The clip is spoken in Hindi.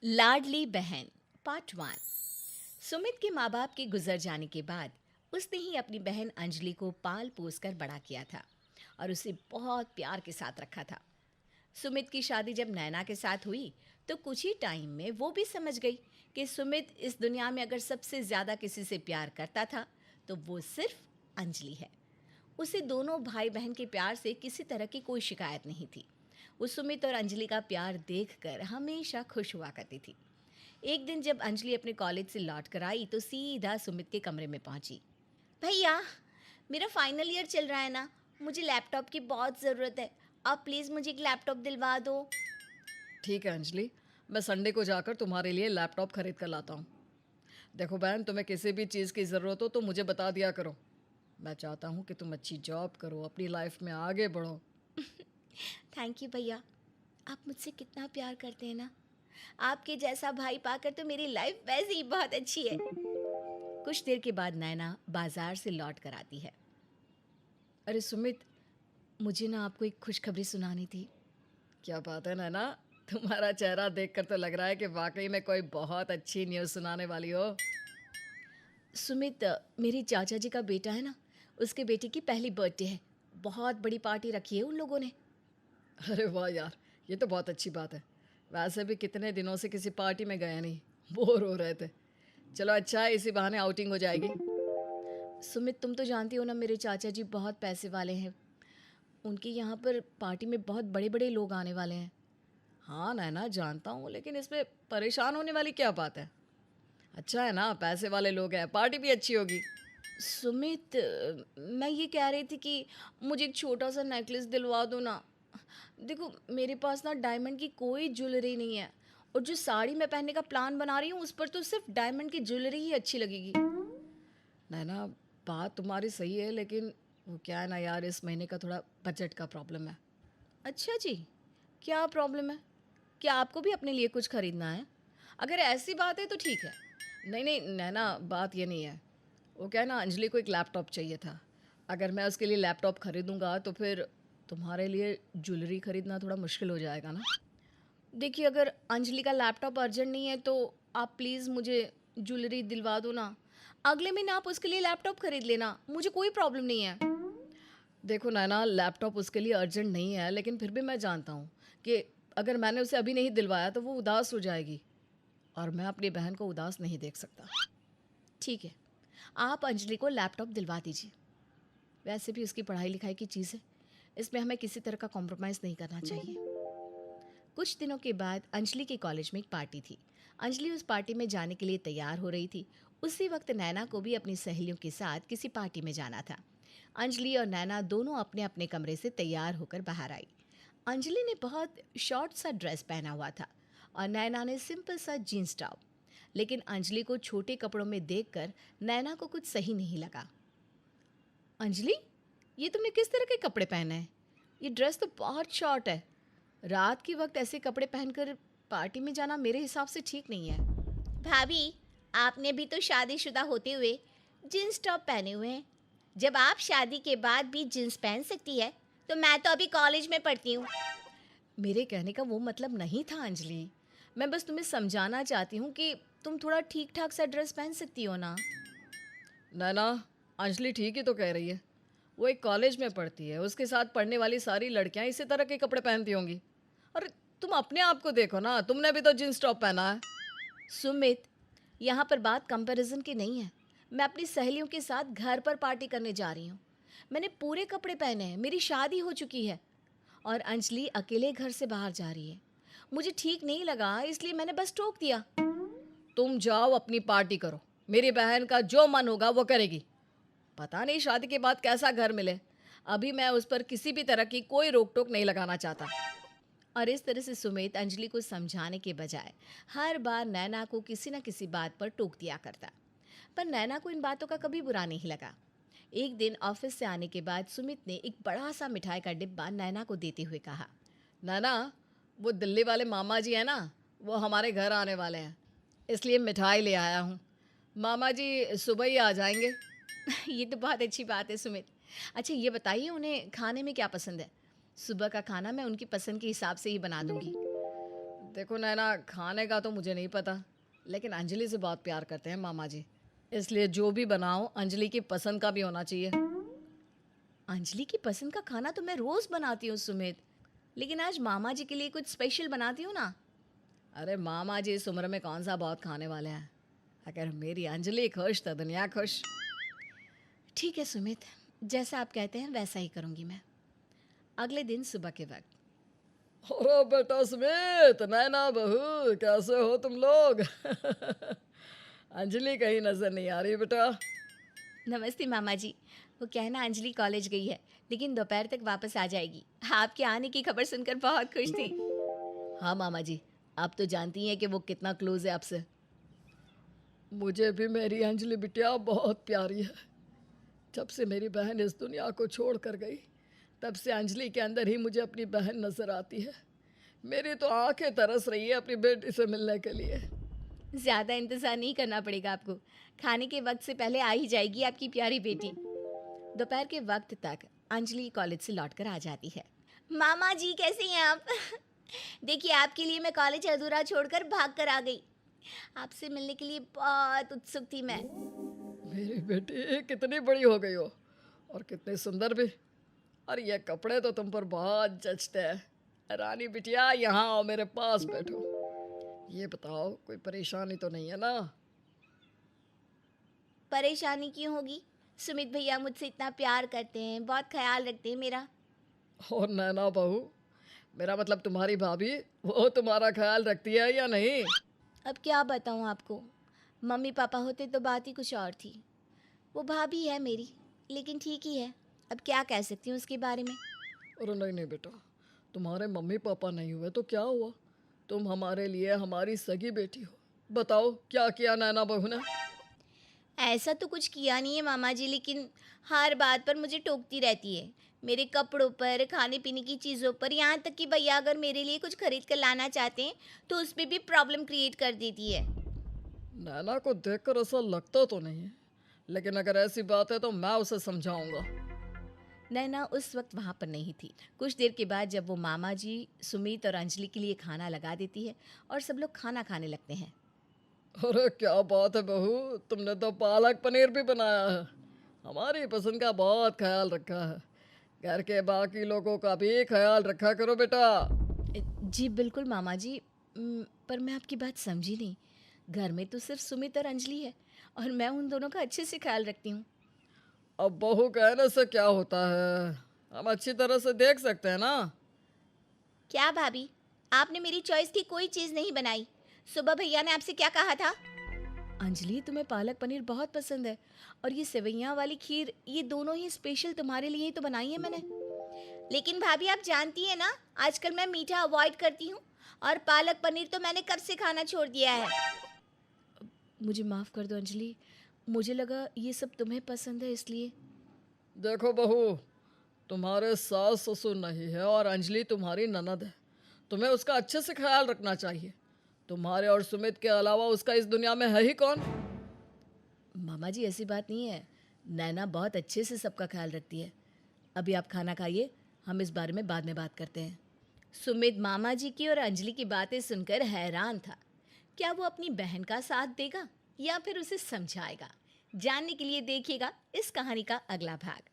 लाडली बहन पार्ट वन। सुमित के माँ बाप के गुजर जाने के बाद उसने ही अपनी बहन अंजलि को पाल पोस कर बड़ा किया था और उसे बहुत प्यार के साथ रखा था। सुमित की शादी जब नैना के साथ हुई तो कुछ ही टाइम में वो भी समझ गई कि सुमित इस दुनिया में अगर सबसे ज़्यादा किसी से प्यार करता था तो वो सिर्फ अंजलि है। उसे दोनों भाई बहन के प्यार से किसी तरह की कोई शिकायत नहीं थी। वो सुमित और अंजलि का प्यार देखकर हमेशा खुश हुआ करती थी। एक दिन जब अंजलि अपने कॉलेज से लौट कर आई तो सीधा सुमित के कमरे में पहुंची। भैया, मेरा फाइनल ईयर चल रहा है ना, मुझे लैपटॉप की बहुत ज़रूरत है। आप प्लीज़ मुझे एक लैपटॉप दिलवा दो। ठीक है अंजलि, मैं संडे को जाकर तुम्हारे लिए लैपटॉप खरीद कर लाता हूँ। देखो बहन, तुम्हें किसी भी चीज़ की ज़रूरत हो तो मुझे बता दिया करो। मैं चाहता हूँ कि तुम अच्छी जॉब करो, अपनी लाइफ में आगे बढ़ो। थैंक यू भैया, आप मुझसे कितना प्यार करते हैं ना। आपके जैसा भाई पाकर तो मेरी लाइफ वैसे ही बहुत अच्छी है। कुछ देर के बाद नैना बाजार से लौट कर आती है। अरे सुमित, मुझे ना आपको एक खुशखबरी सुनानी थी। क्या बात है नैना, तुम्हारा चेहरा देखकर तो लग रहा है कि वाकई में कोई बहुत अच्छी न्यूज़ सुनाने वाली हो। सुमित, मेरी चाचा जी का बेटा है ना, उसके बेटे की पहली बर्थडे है। बहुत बड़ी पार्टी रखी है उन लोगों ने। अरे वाह यार, ये तो बहुत अच्छी बात है। वैसे भी कितने दिनों से किसी पार्टी में गए नहीं, बोर हो रहे थे। चलो अच्छा है, इसी बहाने आउटिंग हो जाएगी। सुमित, तुम तो जानती हो ना, मेरे चाचा जी बहुत पैसे वाले हैं। उनके यहाँ पर पार्टी में बहुत बड़े बड़े लोग आने वाले हैं। हाँ नैना, जानता हूँ, लेकिन इसमें परेशान होने वाली क्या बात है। अच्छा है ना, पैसे वाले लोग हैं, पार्टी भी अच्छी होगी। सुमित, मैं ये कह रही थी कि मुझे एक छोटा सा नेकलेस दिलवा दो ना। देखो, मेरे पास ना डायमंड की कोई ज्वेलरी नहीं है, और जो साड़ी मैं पहनने का प्लान बना रही हूँ उस पर तो सिर्फ डायमंड की ज्वेलरी ही अच्छी लगेगी। नैना, बात तुम्हारी सही है, लेकिन वो क्या है ना यार, इस महीने का थोड़ा बजट का प्रॉब्लम है। अच्छा जी, क्या प्रॉब्लम है? क्या आपको भी अपने लिए कुछ खरीदना है? अगर ऐसी बात है तो ठीक है। नहीं नहीं नैना, बात ये नहीं है। वो क्या है ना, अंजलि को एक लैपटॉप चाहिए था। अगर मैं उसके लिए लैपटॉप खरीदूंगा तो फिर तुम्हारे लिए ज्वेलरी खरीदना थोड़ा मुश्किल हो जाएगा ना। देखिए, अगर अंजलि का लैपटॉप अर्जेंट नहीं है तो आप प्लीज़ मुझे ज्वेलरी दिलवा दो ना। अगले महीने आप उसके लिए लैपटॉप खरीद लेना, मुझे कोई प्रॉब्लम नहीं है। देखो नैना, लैपटॉप उसके लिए अर्जेंट नहीं है, लेकिन फिर भी मैं जानता हूँ कि अगर मैंने उसे अभी नहीं दिलवाया तो वो उदास हो जाएगी, और मैं अपनी बहन को उदास नहीं देख सकता। ठीक है, आप अंजलि को लैपटॉप दिलवा दीजिए। वैसे भी उसकी पढ़ाई लिखाई की चीज़ है, इसमें हमें किसी तरह का कॉम्प्रोमाइज़ नहीं करना चाहिए। कुछ दिनों के बाद अंजलि के कॉलेज में एक पार्टी थी। अंजलि उस पार्टी में जाने के लिए तैयार हो रही थी। उसी वक्त नैना को भी अपनी सहेलियों के साथ किसी पार्टी में जाना था। अंजलि और नैना दोनों अपने अपने कमरे से तैयार होकर बाहर आई। अंजलि ने बहुत शॉर्ट सा ड्रेस पहना हुआ था और नैना ने सिंपल सा जीन्स टॉप। लेकिन अंजलि को छोटे कपड़ों में देखकर नैना को कुछ सही नहीं लगा। अंजलि, ये तुमने किस तरह के कपड़े पहने हैं? ये ड्रेस तो बहुत शॉर्ट है। रात के वक्त ऐसे कपड़े पहनकर पार्टी में जाना मेरे हिसाब से ठीक नहीं है। भाभी, आपने भी तो शादीशुदा होते हुए जींस टॉप पहने हुए हैं। जब आप शादी के बाद भी जींस पहन सकती है तो मैं तो अभी कॉलेज में पढ़ती हूँ। मेरे कहने का वो मतलब नहीं था अंजलि। मैं बस तुम्हें समझाना चाहती हूँ कि तुम थोड़ा ठीक ठाक सा ड्रेस पहन सकती हो ना। नैना, अंजलि ठीक ही तो कह रही है। वो एक कॉलेज में पढ़ती है, उसके साथ पढ़ने वाली सारी लड़कियां इसी तरह के कपड़े पहनती होंगी। और तुम अपने आप को देखो ना, तुमने भी तो जींस टॉप पहना है। सुमित, यहाँ पर बात कंपैरिजन की नहीं है। मैं अपनी सहेलियों के साथ घर पर पार्टी करने जा रही हूँ। मैंने पूरे कपड़े पहने हैं, मेरी शादी हो चुकी है। और अंजलि अकेले घर से बाहर जा रही है। मुझे ठीक नहीं लगा, इसलिए मैंने बस टोक दिया। तुम जाओ अपनी पार्टी करो, मेरी बहन का जो मन होगा वो करेगी। पता नहीं शादी के बाद कैसा घर मिले। अभी मैं उस पर किसी भी तरह की कोई रोक टोक नहीं लगाना चाहता। और इस तरह से सुमित अंजलि को समझाने के बजाय हर बार नैना को किसी न किसी बात पर टोक दिया करता। पर नैना को इन बातों का कभी बुरा नहीं लगा। एक दिन ऑफिस से आने के बाद सुमित ने एक बड़ा सा मिठाई का डिब्बा नैना को देते हुए कहा। नैना, वो दिल्ली वाले मामा जी हैं ना, वो हमारे घर आने वाले हैं, इसलिए मिठाई ले आया हूँ। मामा जी सुबह ही आ जाएंगे। ये तो बहुत अच्छी बात है सुमित। अच्छा, ये बताइए उन्हें खाने में क्या पसंद है? सुबह का खाना मैं उनकी पसंद के हिसाब से ही बना दूंगी। देखो नैना, खाने का तो मुझे नहीं पता, लेकिन अंजलि से बहुत प्यार करते हैं मामा जी। इसलिए जो भी बनाओ अंजलि की पसंद का भी होना चाहिए। अंजलि की पसंद का खाना तो मैं रोज़ बनाती हूँ सुमित, लेकिन आज मामा जी के लिए कुछ स्पेशल बनाती हूँ ना। अरे मामा जी इस उम्र में कौन सा बहुत खाने वाले हैं। अगर मेरी अंजलि खुश तो दुनिया खुश। ठीक है सुमित, जैसा आप कहते हैं वैसा ही करूँगी मैं। अगले दिन सुबह के वक्त। अरे बेटा स्मित, नैना बहू, कैसे हो तुम लोग? अंजलि कहीं नजर नहीं आ रही बेटा। नमस्ते मामा जी। वो क्या है ना, अंजलि कॉलेज गई है, लेकिन दोपहर तक वापस आ जाएगी। आपके आने की खबर सुनकर बहुत खुश थी। हाँ मामा जी, आप तो जानती हैं कि वो कितना क्लोज है आपसे। मुझे भी मेरी अंजलि बिटिया बहुत प्यारी है। जब से मेरी बहन इस दुनिया को छोड़ कर गई, तब से अंजलि के अंदर ही मुझे अपनी बहन नजर आती है। मेरी तो आंखें तरस रही है अपनी बेटी से मिलने के लिए। ज़्यादा इंतज़ार नहीं करना पड़ेगा आपको। खाने के वक्त से पहले आ ही जाएगी आपकी प्यारी बेटी। दोपहर के वक्त तक अंजलि कॉलेज से लौटकर आ जाती है। मामा जी कैसे हैं आप? देखिए आपके लिए मैं कॉलेज अधूरा छोड़कर भाग कर आ गई। आपसे मिलने के लिए बहुत उत्सुक थी मैं। मेरी बेटी कितनी बड़ी हो गई हो, और कितनी सुंदर भी। और ये कपड़े तो तुम पर बहुत जचते हैं। रानी बिटिया, यहाँ आओ, मेरे पास बैठो। ये बताओ, कोई परेशानी तो नहीं है ना? परेशानी क्यों होगी? सुमित भैया मुझसे इतना प्यार करते हैं, बहुत ख्याल रखते हैं मेरा। और नैना बहू, मेरा मतलब तुम्हारी भाभी, वो तुम्हारा ख्याल रखती है या नहीं? अब क्या बताऊँ आपको, मम्मी पापा होते तो बात ही कुछ और थी। वो भाभी है मेरी, लेकिन ठीक ही है। अब क्या कह सकती हूँ उसके बारे में। अरे नहीं नहीं बेटा, तुम्हारे मम्मी पापा नहीं हुए तो क्या हुआ? तुम हमारे लिए हमारी सगी बेटी हो। बताओ क्या किया नैना बहू ने? ऐसा तो कुछ किया नहीं है मामा जी, लेकिन हर बात पर मुझे टोकती रहती है। मेरे कपड़ों पर, खाने पीने की चीज़ों पर, यहाँ तक कि भैया अगर मेरे लिए कुछ खरीद कर लाना चाहते हैं तो उस पे भी प्रॉब्लम क्रिएट कर देती है। नैना को देखकर ऐसा लगता तो नहीं है, लेकिन अगर ऐसी बात है तो मैं उसे समझाऊंगा। नैना उस वक्त वहाँ पर नहीं थी। कुछ देर के बाद जब वो मामा जी सुमित और अंजलि के लिए खाना लगा देती है और सब लोग खाना खाने लगते हैं। अरे क्या बात है बहू, तुमने तो पालक पनीर भी बनाया है। हमारी पसंद का बहुत ख्याल रखा है। घर के बाकी लोगों का भी ख्याल रखा करो बेटा। जी बिल्कुल मामा जी। पर मैं आपकी बात समझी नहीं। घर में तो सिर्फ सुमित और अंजलि है और मैं उन दोनों का अच्छे से ख्याल रखती हूँ। अब बहू कहने से क्या होता है, हम अच्छी तरह से देख सकते हैं ना। क्या भाभी, आपने मेरी चॉइस की कोई चीज़ नहीं बनाई। सुबह भैया ने आपसे क्या कहा था? अंजलि तुम्हें पालक पनीर बहुत पसंद है और ये सेवइयाँ वाली खीर, ये दोनों ही स्पेशल तुम्हारे लिए ही तो बनाई है मैंने। लेकिन भाभी आप जानती हैं ना, आजकल मैं मीठा अवॉइड करती हूँ और पालक पनीर तो मैंने कब से खाना छोड़ दिया है। मुझे माफ़ कर दो अंजलि, मुझे लगा ये सब तुम्हें पसंद है इसलिए। देखो बहू, तुम्हारे सास ससुर नहीं है और अंजलि तुम्हारी ननद है। तुम्हें उसका अच्छे से ख्याल रखना चाहिए। तुम्हारे और सुमित के अलावा उसका इस दुनिया में है ही कौन? मामा जी ऐसी बात नहीं है, नैना बहुत अच्छे से सबका ख्याल रखती है। अभी आप खाना खाइए, हम इस बारे में बाद में बात करते हैं। सुमित मामा जी की और अंजलि की बातें सुनकर हैरान था। क्या वो अपनी बहन का साथ देगा या फिर उसे समझाएगा? जानने के लिए देखिएगा इस कहानी का अगला भाग।